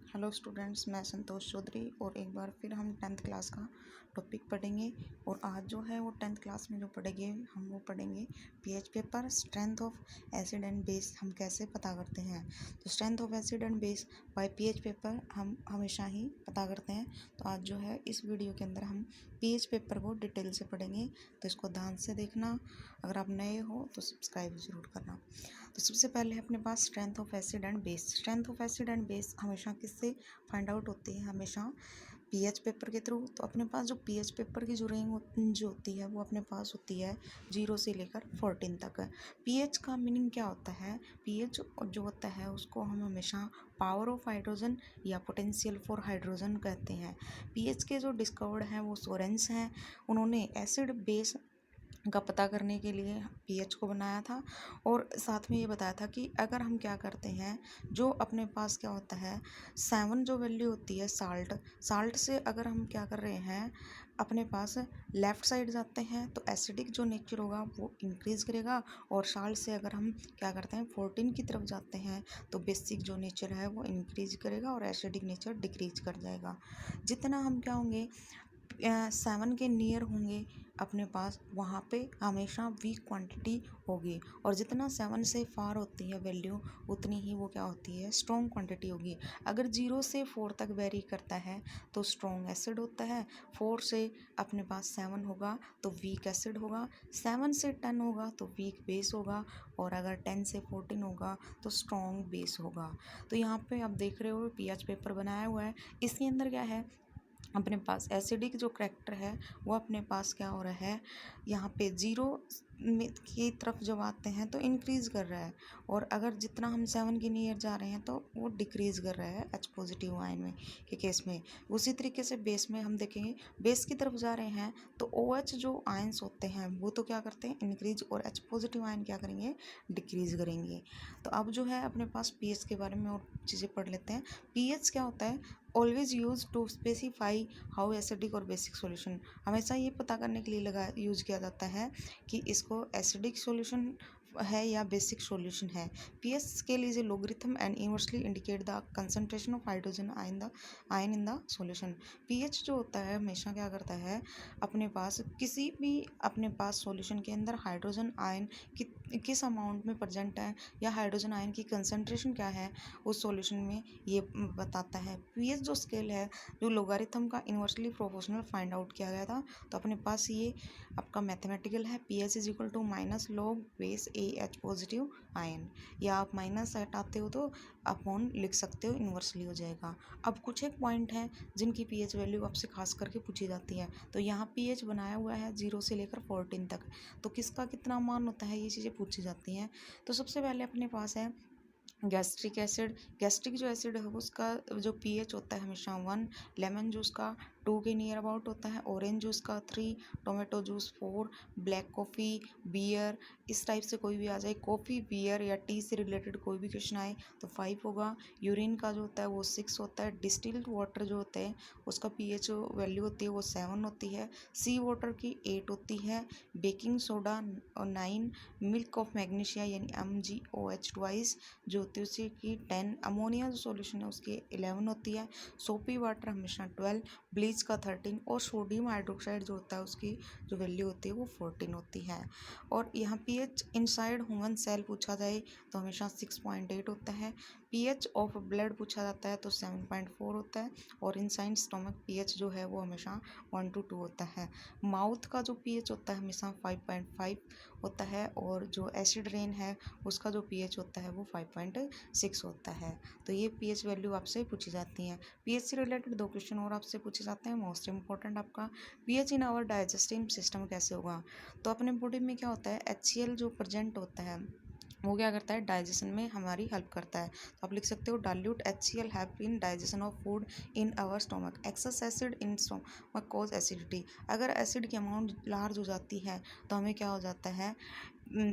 Hello students, मैं संतोष चौधरी और एक बार फिर हम 10th क्लास का टॉपिक पढ़ेंगे। और आज जो है वो 10th क्लास में जो पढ़ेंगे हम वो पढ़ेंगे pH paper strength of acid and base हम कैसे पता करते हैं। तो strength of acid and base by pH paper हम हमेशा ही पता करते हैं। तो आज जो है इस वीडियो के अंदर हम पीएच पेपर को डिटेल से पढ़ेंगे, तो इसको ध्यान से देखना। अगर आप नए हो तो सब्सक्राइब ज़रूर करना। तो सबसे पहले अपने पास strength of acid and base. Strength of acid and base हमेशा किससे फाइंड आउट होती है? हमेशा पीएच पेपर के थ्रू। तो अपने पास जो पीएच पेपर की जो रेंज जो होती है वो अपने पास होती है 0 से लेकर 14 तक। पीएच का मीनिंग क्या होता है? पीएच जो होता है उसको हम हमेशा पावर ऑफ हाइड्रोजन या पोटेंशियल फॉर हाइड्रोजन कहते हैं। पीएच के जो डिस्कवर्ड हैं वो सोरेंस हैं। उन्होंने एसिड बेस का पता करने के लिए पीएच को बनाया था और साथ में ये बताया था कि अगर हम क्या करते हैं, जो अपने पास क्या होता है 7 जो वैल्यू होती है साल्ट से अगर हम क्या कर रहे हैं अपने पास लेफ़्ट साइड जाते हैं तो एसिडिक जो नेचर होगा वो इंक्रीज़ करेगा। और साल्ट से अगर हम क्या करते हैं 14 की तरफ जाते हैं तो बेसिक जो नेचर है वो इंक्रीज करेगा और एसिडिक नेचर डिक्रीज कर जाएगा। जितना हम क्या होंगे 7 के नियर होंगे अपने पास, वहाँ पे हमेशा वीक क्वांटिटी होगी। और जितना 7 से फार होती है वैल्यू उतनी ही वो क्या होती है स्ट्रॉन्ग क्वांटिटी होगी। अगर 0 से 4 तक वेरी करता है तो स्ट्रॉन्ग एसिड होता है। 4 से अपने पास 7 होगा तो वीक एसिड होगा। 7 से 10 होगा तो वीक बेस होगा। और अगर 10 से 14 होगा तो स्ट्रॉन्ग बेस होगा। तो यहाँ पे आप देख रहे हो पीएच पेपर बनाया हुआ है। इसके अंदर क्या है, अपने पास एसिडिक जो करैक्टर है वो अपने पास क्या हो रहा है यहाँ पे 0 की तरफ जब आते हैं तो इंक्रीज़ कर रहा है। और अगर जितना हम 7 के नियर जा रहे हैं तो वो डिक्रीज़ कर रहा है एच पॉजिटिव आयन में के केस में। उसी तरीके से बेस में हम देखेंगे, बेस की तरफ जा रहे हैं तो ओ एच जो आयन्स होते हैं वो तो क्या करते हैं इंक्रीज, और एच पॉजिटिव आयन क्या करेंगे डिक्रीज़ करेंगे। तो अब जो है अपने पास पीएच के बारे में और चीज़ें पढ़ लेते हैं। पीएच क्या होता है? Always use to specify how acidic और बेसिक सॉल्यूशन। हमेशा ये पता करने के लिए यूज किया जाता है कि इसको एसिडिक सॉल्यूशन है या बेसिक सॉल्यूशन है। PH scale is a logarithm and inversely indicate the concentration of hydrogen ion in the solution. PH जो होता है हमेशा क्या करता है अपने पास किसी भी अपने पास सॉल्यूशन के अंदर हाइड्रोजन आयन किस अमाउंट में प्रेजेंट है या हाइड्रोजन आयन की कंसंट्रेशन क्या है उस सॉल्यूशन में, ये बताता है। पीएच जो स्केल है जो लोगारिथम का इन्वर्सली प्रोपोर्शनल फाइंड आउट किया गया था। तो अपने पास ये आपका मैथमेटिकल है, pH is equal to minus log base a H positive ion, या आप माइनस हटाते हो तो अपॉन लिख सकते हो, इन्वर्सली हो जाएगा। अब कुछ एक पॉइंट हैं जिनकी पीएच वैल्यू आपसे खास करके पूछी जाती है। तो यहाँ पीएच बनाया हुआ है 0 से लेकर 14 तक, तो किसका कितना मान होता है ये चीज़ें पूछी जाती हैं। तो सबसे पहले अपने पास है गैस्ट्रिक एसिड। गैस्ट्रिक जो एसिड है उसका जो पीएच होता है हमेशा 1, लेमन जूस का 2 के नियर अबाउट होता है, ऑरेंज जूस का 3, tomato juice 4, black coffee, beer, इस टाइप से कोई भी आ जाए, कॉफ़ी बियर या टी से रिलेटेड कोई भी क्वेश्चन आए तो 5 होगा। यूरिन का जो होता है वो 6 होता है। डिस्टिल्ड वाटर जो होता है उसका पीएच वैल्यू होती है वो 7 होती है। सी वाटर की 8 होती है। Baking soda 9, milk of magnesia यानी MgOH ट्वाइस जो होती है उसकी 10, अमोनिया जो सॉल्यूशन है उसकी 11 होती है। सोपी वाटर हमेशा 12, ब्लीच का 13 और सोडियम हाइड्रोक्साइड जो होता है उसकी जो वैल्यू होती है वो 14 होती है। और यहाँ पीएच इनसाइड ह्यूमन सेल पूछा जाए तो हमेशा 6.8 होता है। पीएच ऑफ ब्लड पूछा जाता है तो 7.4 होता है। और इनसाइड स्टमक पीएच जो है वो हमेशा 1 to 2 होता है। माउथ का जो पीएच होता है हमेशा 5.5 होता है। और जो एसिड रेन है उसका जो पीएच होता है वो 5.6 होता है। तो ये पीएच वैल्यू आपसे पूछी जाती हैं। पीएच से रिलेटेड 2 क्वेश्चन और आपसे पूछे जाते हैं। मोस्ट इंपॉर्टेंट आपका pH in our digestive system कैसे होगा। तो अपने बॉडी में क्या होता है HCl जो प्रेजेंट होता है वो क्या करता है डाइजेशन में हमारी हेल्प करता है। तो आप लिख सकते हो dilute HCl help in digestion of food in our stomach. Excess acid in stomach cause acidity. अगर एसिड की अमाउंट लार्ज हो जाती है तो हमें क्या हो जाता है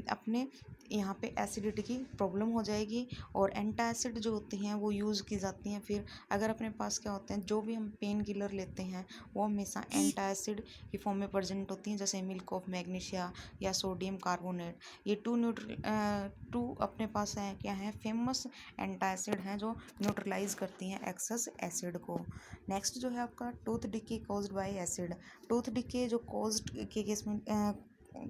अपने यहाँ पे एसिडिटी की प्रॉब्लम हो जाएगी। और एंटासिड जो होती हैं वो यूज़ की जाती हैं। फिर अगर अपने पास क्या होते हैं, जो भी हम पेन किलर लेते हैं वो हमेशा एंटासिड की फॉर्म में प्रेजेंट होती हैं, जैसे मिल्क ऑफ मैग्नीशिया या सोडियम कार्बोनेट। ये टू अपने पास है क्या है, फेमस एंटासिड हैं जो न्यूट्रलाइज करती हैं एक्सेस एसिड को। नेक्स्ट जो है आपका tooth decay caused by acid. Tooth decay जो कॉज्ड के केस में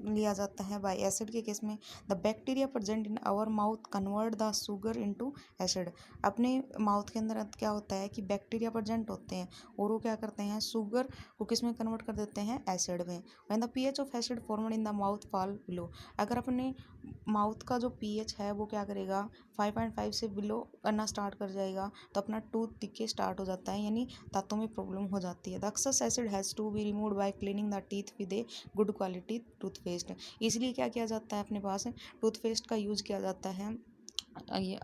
लिया जाता है बाय एसिड के केस में, the bacteria present in our mouth convert the sugar into acid. अपने माउथ के अंदर क्या होता है कि बैक्टीरिया प्रेजेंट होते हैं और वो क्या करते हैं, शुगर को किस में कन्वर्ट कर देते हैं, एसिड में। When the pH of acid formed in the mouth fall below. अगर अपने माउथ का जो पीएच है वो क्या करेगा, 5.5 से बिलो करना स्टार्ट कर जाएगा, तो अपना टूथ डिके स्टार्ट हो जाता है, यानी दांतों में प्रॉब्लम हो जाती है। The excess acid has to be removed by cleaning the teeth with a good quality toothpaste. इसलिए क्या किया जाता है, अपने पास टूथपेस्ट का यूज़ किया जाता है।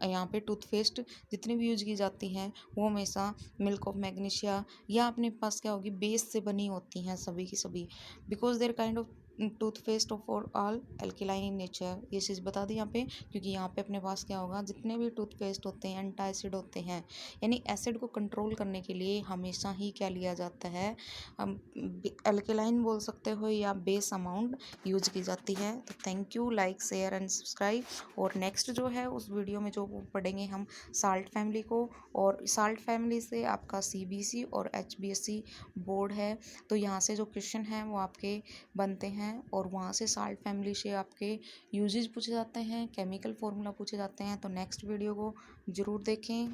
यहाँ पे टूथपेस्ट जितनी भी यूज की जाती हैं वो हमेशा मिल्क ऑफ मैग्नीशिया या अपने पास क्या होगी, बेस से बनी होती हैं सभी की सभी, because their kind of toothpaste of are all alkaline in nature. ये चीज़ बता दी यहाँ पे, क्योंकि यहाँ पे अपने पास क्या होगा, जितने भी टूथपेस्ट होते हैं एंटासिड होते हैं, यानी एसिड को कंट्रोल करने के लिए हमेशा ही क्या लिया जाता है, हम एल्केलाइन बोल सकते हो या बेस अमाउंट यूज की जाती है। तो thank you, like share and subscribe. और नेक्स्ट जो है उस वीडियो में जो पढ़ेंगे हम साल्ट फैमिली को, और साल्ट फैमिली से आपका सीबीएसई और एचबीएसई बोर्ड है, तो यहाँ से जो क्वेश्चन हैं वो आपके बनते हैं, और वहाँ से साल्ट फैमिली से आपके यूजेज पूछे जाते हैं, केमिकल फॉर्मूला पूछे जाते हैं। तो नेक्स्ट वीडियो को ज़रूर देखें।